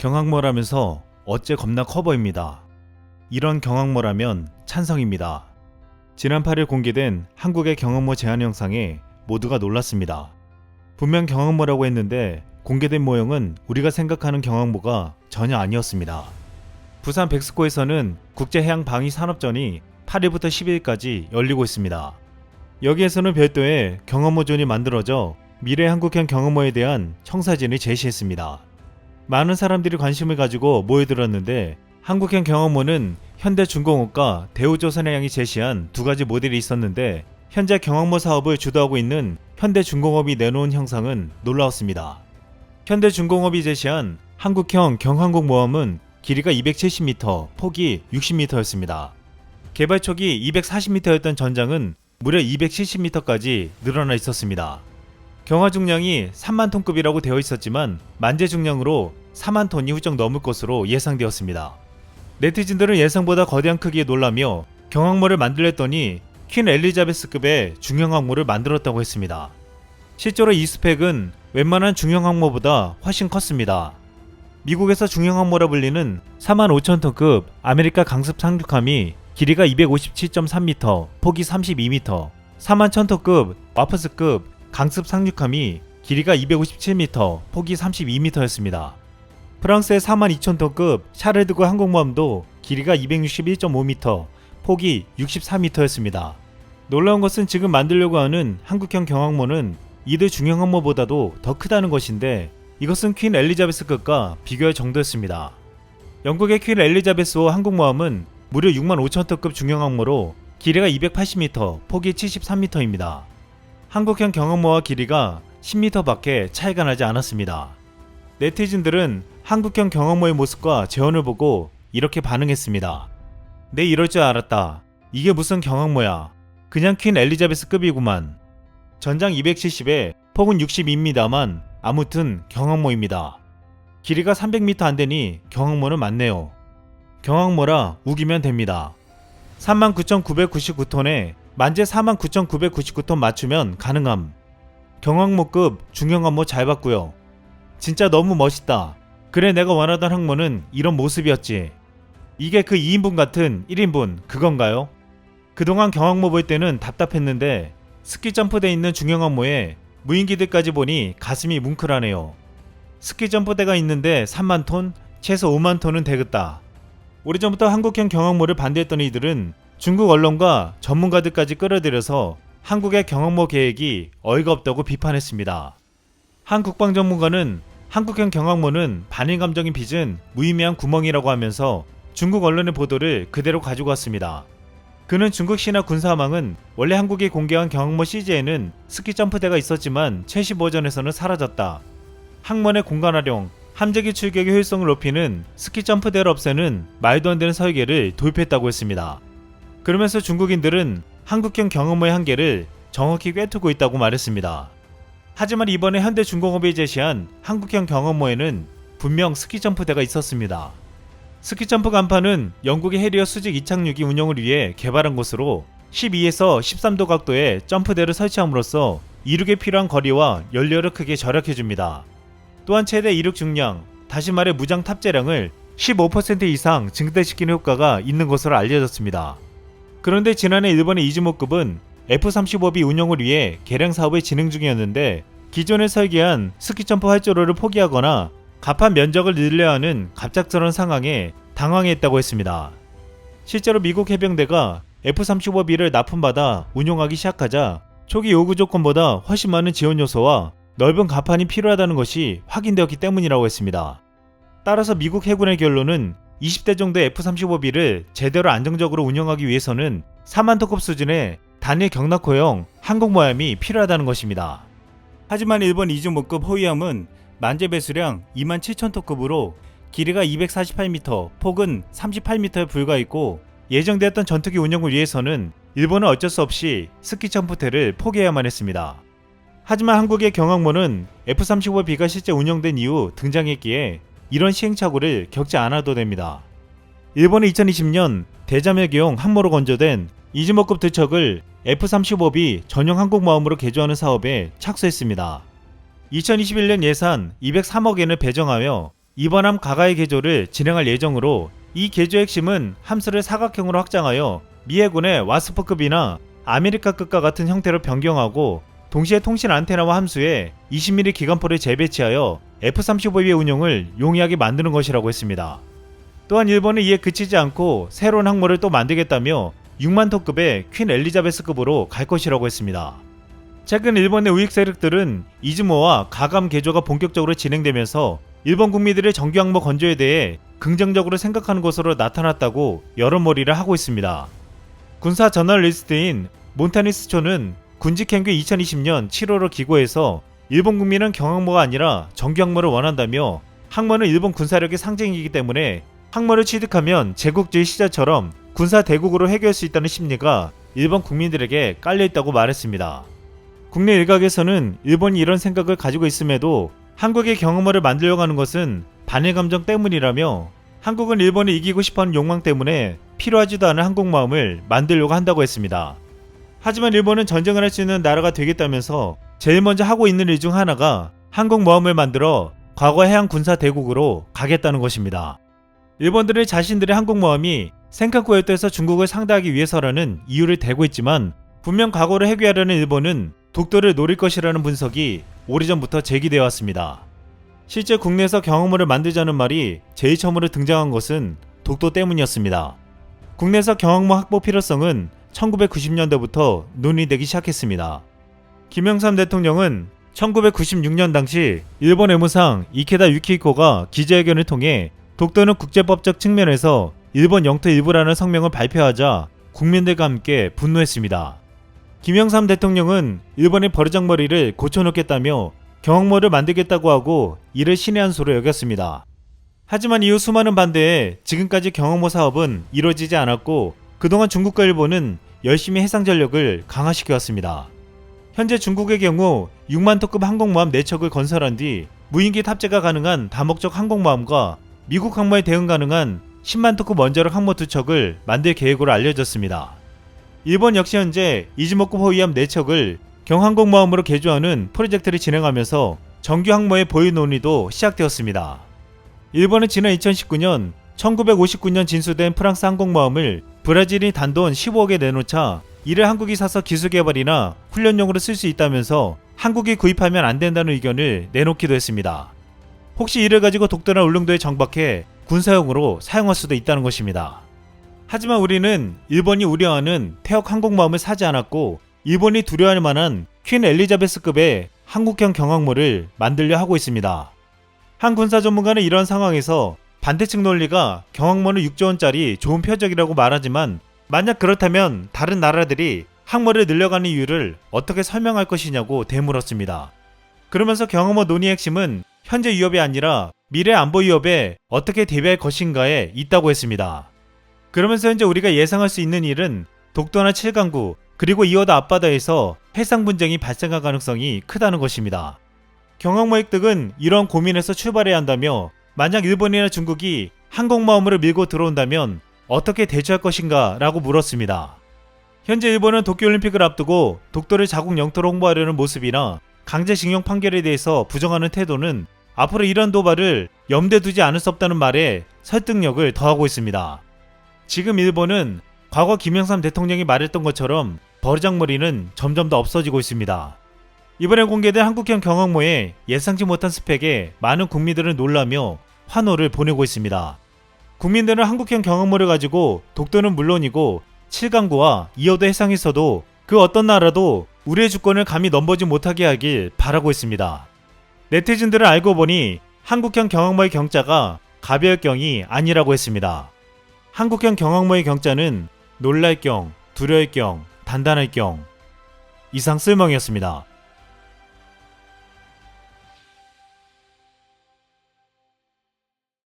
경항모라면서 어째 겁나 커 보입니다. 이런 경항모라면 찬성입니다. 지난 8일 공개된 한국의 경항모 제안 영상에 모두가 놀랐습니다. 분명 경항모라고 했는데 공개된 모형은 우리가 생각하는 경항모가 전혀 아니었습니다. 부산 백스코에서는 국제해양방위산업전이 8일부터 10일까지 열리고 있습니다. 여기에서는 별도의 경항모존이 만들어져 미래 한국형 경항모에 대한 청사진을 제시했습니다. 많은 사람들이 관심을 가지고 모여들었는데 한국형 경항모는 현대중공업과 대우조선해양이 제시한 두 가지 모델이 있었는데 현재 경항모 사업을 주도하고 있는 현대중공업이 내놓은 형상은 놀라웠습니다. 현대중공업이 제시한 한국형 경항공 모함은 길이가 270m, 폭이 60m였습니다. 개발 초기 240m였던 전장은 무려 270m까지 늘어나 있었습니다. 경화 중량이 3만 톤급이라고 되어 있었지만 만재 중량으로 4만 톤이 훌쩍 넘을 것으로 예상되었습니다. 네티즌들은 예상보다 거대한 크기에 놀라며 경항모를 만들랬더니 퀸 엘리자베스급의 중형 항모를 만들었다고 했습니다. 실제로 이 스펙은 웬만한 중형 항모보다 훨씬 컸습니다. 미국에서 중형 항모라 불리는 45,000톤급 아메리카 강습 상륙함이 길이가 257.3m, 폭이 32m, 41,000톤급 와프스급 강습 상륙함이 길이가 257m, 폭이 32m였습니다. 프랑스의 42,000톤급 샤르드고 항공모함도 길이가 261.5m, 폭이 64m였습니다. 놀라운 것은 지금 만들려고 하는 한국형 경항모는 이들 중형 항모보다도 더 크다는 것인데 이것은 퀸 엘리자베스급과 비교할 정도였습니다. 영국의 퀸 엘리자베스호 항공모함은 무려 65,000톤급 중형 항모로 길이가 280m, 폭이 73m입니다. 한국형 경항모와 길이가 10m 밖에 차이가 나지 않았습니다. 네티즌들은 한국형 경항모의 모습과 재원을 보고 이렇게 반응했습니다. 내 이럴 줄 알았다. 이게 무슨 경항모야. 그냥 퀸 엘리자베스급이구만. 전장 270에 폭은 62m만 아무튼 경항모입니다. 길이가 300m 안 되니 경항모는 맞네요. 경항모라 우기면 됩니다. 39,999톤에 만재 49,999톤 맞추면 가능함. 경항모급 중형항모 잘 봤고요. 진짜 너무 멋있다. 그래 내가 원하던 항모는 이런 모습이었지. 이게 그 2인분 같은 1인분 그건가요? 그동안 경항모 볼 때는 답답했는데 스키 점프대 있는 중형항모에 무인기들까지 보니 가슴이 뭉클하네요. 스키 점프대가 있는데 3만 톤? 최소 5만 톤은 되겠다. 오래전부터 한국형 경항모를 반대했던 이들은 중국 언론과 전문가들까지 끌어들여서 한국의 경항모 계획이 어이가 없다고 비판했습니다. 한 국방 전문가는 한국형 경항모는 반일 감정이 빚은 무의미한 구멍이라고 하면서 중국 언론의 보도를 그대로 가지고 왔습니다. 그는 중국 신화 군사망은 원래 한국이 공개한 경항모 CG에는 스키 점프대가 있었지만 최신 버전에서는 사라졌다. 항모의 공간 활용, 함재기 출격의 효율성을 높이는 스키 점프대를 없애는 말도 안 되는 설계를 도입했다고 했습니다. 그러면서 중국인들은 한국형 경항모의 한계를 정확히 꿰뚫고 있다고 말했습니다. 하지만 이번에 현대중공업이 제시한 한국형 경항모에는 분명 스키 점프대가 있었습니다. 스키 점프 간판은 영국의 해리어 수직 이착륙이 운영을 위해 개발한 것으로 12에서 13도 각도의 점프대를 설치함으로써 이륙에 필요한 거리와 연료를 크게 절약해줍니다. 또한 최대 이륙 중량, 다시 말해 무장 탑재량을 15% 이상 증대시키는 효과가 있는 것으로 알려졌습니다. 그런데 지난해 일본의 이즈모급은 F-35B 운영을 위해 개량 사업을 진행 중이었는데 기존에 설계한 스키 점프 활주로를 포기하거나 갑판 면적을 늘려야 하는 갑작스러운 상황에 당황했다고 했습니다. 실제로 미국 해병대가 F-35B를 납품받아 운용하기 시작하자 초기 요구 조건보다 훨씬 많은 지원 요소와 넓은 갑판이 필요하다는 것이 확인되었기 때문이라고 했습니다. 따라서 미국 해군의 결론은 20대 정도의 F-35B를 제대로 안정적으로 운영하기 위해서는 4만 톤급 수준의 단일 경락호형 항공모함이 필요하다는 것입니다. 하지만 일본 이즈모급 호위함은 만재 배수량 27,000톤급으로 길이가 248m, 폭은 38m에 불과했고 예정되었던 전투기 운영을 위해서는 일본은 어쩔 수 없이 스키 점프대를 포기해야만 했습니다. 하지만 한국의 경항모는 F-35B가 실제 운영된 이후 등장했기에 이런 시행착오를 겪지 않아도 됩니다. 일본은 2020년 대자멸기용 항모로 건조된 이즈모급 두척을 F-35B 전용 항공모함으로 개조하는 사업에 착수했습니다. 2021년 예산 203억 엔을 배정하여 이번 함 가가의 개조를 진행할 예정으로 이 개조의 핵심은 함수를 사각형으로 확장하여 미 해군의 와스프급이나 아메리카급과 같은 형태로 변경하고 동시에 통신 안테나와 함수에 20mm 기관포를 재배치하여 F-35B의 운용을 용이하게 만드는 것이라고 했습니다. 또한 일본은 이에 그치지 않고 새로운 항모를 또 만들겠다며 6만 톤급의 퀸 엘리자베스급으로 갈 것이라고 했습니다. 최근 일본의 우익 세력들은 이즈모와 가감 개조가 본격적으로 진행되면서 일본 국민들의 정규 항모 건조에 대해 긍정적으로 생각하는 것으로 나타났다고 여론몰이를 하고 있습니다. 군사 저널리스트인 몬타니스초는 군직행규 2020년 7월을 기고해서 일본 국민은 경항모가 아니라 정규 항모를 원한다며 항모는 일본 군사력의 상징이기 때문에 항모를 취득하면 제국주의 시절처럼 군사 대국으로 해결할 수 있다는 심리가 일본 국민들에게 깔려있다고 말했습니다. 국내 일각에서는 일본이 이런 생각을 가지고 있음에도 한국의 경항모를 만들려고 하는 것은 반일 감정 때문이라며 한국은 일본을 이기고 싶어하는 욕망 때문에 필요하지도 않은 항공모함을 만들려고 한다고 했습니다. 하지만 일본은 전쟁을 할 수 있는 나라가 되겠다면서 제일 먼저 하고 있는 일 중 하나가 항공모함을 만들어 과거 해양 군사 대국으로 가겠다는 것입니다. 일본들은 자신들의 항공모함이 센카쿠에도에서 중국을 상대하기 위해서라는 이유를 대고 있지만 분명 과거를 해결하려는 일본은 독도를 노릴 것이라는 분석이 오래전부터 제기되어 왔습니다. 실제 국내에서 경항모를 만들자는 말이 제일 처음으로 등장한 것은 독도 때문이었습니다. 국내에서 경항모 확보 필요성은 1990년대부터 논의되기 시작했습니다. 김영삼 대통령은 1996년 당시 일본 외무상 이케다 유키히코가 기자회견을 통해 독도는 국제법적 측면에서 일본 영토 일부라는 성명을 발표하자 국민들과 함께 분노했습니다. 김영삼 대통령은 일본의 버르장머리를 고쳐놓겠다며 경항모를 만들겠다고 하고 이를 신의 한 수로 여겼습니다. 하지만 이후 수많은 반대에 지금까지 경항모 사업은 이루어지지 않았고 그동안 중국과 일본은 열심히 해상 전력을 강화시켜왔습니다. 현재 중국의 경우 6만 톤급 항공모함 4척을 건설한 뒤 무인기 탑재가 가능한 다목적 항공모함과 미국 항모에 대응 가능한 10만 톤급 원자력 항모 2척을 만들 계획으로 알려졌습니다. 일본 역시 현재 이즈모급 호위함 4척을 경항공모함으로 개조하는 프로젝트를 진행하면서 정규 항모의 보유 논의도 시작되었습니다. 일본은 지난 2019년 1959년 진수된 프랑스 항공모함을 브라질이 단돈 15억에 내놓자 이를 한국이 사서 기술개발이나 훈련용으로 쓸 수 있다면서 한국이 구입하면 안 된다는 의견을 내놓기도 했습니다. 혹시 이를 가지고 독도나 울릉도에 정박해 군사용으로 사용할 수도 있다는 것입니다. 하지만 우리는 일본이 우려하는 태역 항공모함을 사지 않았고 일본이 두려워할 만한 퀸 엘리자베스급의 한국형 경항모를 만들려 하고 있습니다. 한 군사 전문가는 이런 상황에서 반대측 논리가 경항모는 6조 원짜리 좋은 표적이라고 말하지만 만약 그렇다면 다른 나라들이 항모를 늘려가는 이유를 어떻게 설명할 것이냐고 되물었습니다. 그러면서 경항모 논의의 핵심은 현재 위협이 아니라 미래 안보 위협에 어떻게 대비할 것인가에 있다고 했습니다. 그러면서 현재 우리가 예상할 수 있는 일은 독도나 칠강구 그리고 이어도 앞바다에서 해상 분쟁이 발생할 가능성이 크다는 것입니다. 경항모 획득은 이러한 고민에서 출발해야 한다며 만약 일본이나 중국이 항공모함으로 밀고 들어온다면 어떻게 대처할 것인가 라고 물었습니다. 현재 일본은 도쿄올림픽을 앞두고 독도를 자국 영토로 홍보하려는 모습이나 강제징용 판결에 대해서 부정하는 태도는 앞으로 이런 도발을 염두에 두지 않을 수 없다는 말에 설득력을 더하고 있습니다. 지금 일본은 과거 김영삼 대통령이 말했던 것처럼 버르장머리는 점점 더 없어지고 있습니다. 이번에 공개된 한국형 경항모의 예상치 못한 스펙에 많은 국민들은 놀라며 환호를 보내고 있습니다. 국민들은 한국형 경항모를 가지고 독도는 물론이고 칠강구와 이어도 해상에서도 그 어떤 나라도 우리의 주권을 감히 넘보지 못하게 하길 바라고 있습니다. 네티즌들은 알고 보니 한국형 경항모의 경자가 가벼울경이 아니라고 했습니다. 한국형 경항모의 경자는 놀랄경, 두려울경, 단단할경. 이상 쓸멍이었습니다.